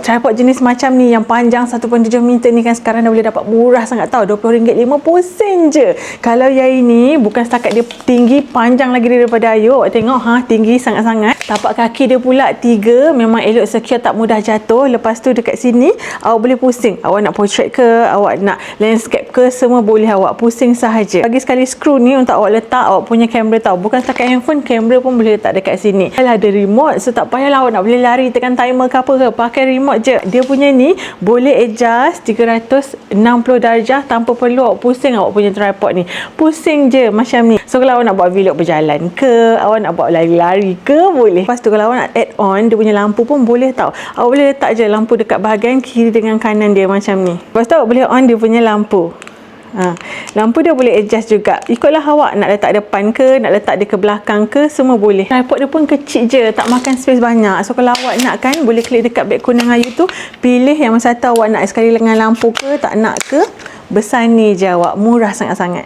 Tripod jenis macam ni yang panjang 1.7 meter ni kan sekarang dah boleh dapat murah sangat tau, RM20.50 je. Kalau yang ini bukan setakat dia tinggi, panjang lagi daripada Ayu. Tengok tinggi sangat-sangat. Tapak kaki dia pula 3, memang elok secure, tak mudah jatuh. Lepas tu dekat sini awak boleh pusing. Awak nak portrait ke, awak nak landscape ke, semua boleh awak pusing sahaja. Bagi sekali skru ni untuk awak letak awak punya kamera tau. Bukan setakat handphone, kamera pun boleh letak dekat sini. Kalau ada remote, so tak payahlah awak nak boleh lari tekan timer ke apa ke, pakai remote je. Dia punya ni boleh adjust 360 darjah tanpa perlu awak pusing awak punya tripod ni. Pusing je macam ni. So kalau awak nak buat vlog berjalan ke, awak nak buat lari-lari ke, boleh. Lepas tu kalau awak nak add on dia punya lampu pun boleh tau. Awak boleh letak je lampu dekat bahagian kiri dengan kanan dia macam ni. Lepas tu awak boleh on dia punya lampu. Lampu dia boleh adjust juga. Ikutlah awak nak letak depan ke, nak letak dia ke belakang ke, semua boleh. Tripod dia pun kecil je, tak makan space banyak. So kalau awak nak kan, boleh klik dekat beg kuning Ayu tu, pilih yang masa tu awak nak sekali dengan lampu ke, tak nak ke, besar ni je awak, murah sangat-sangat.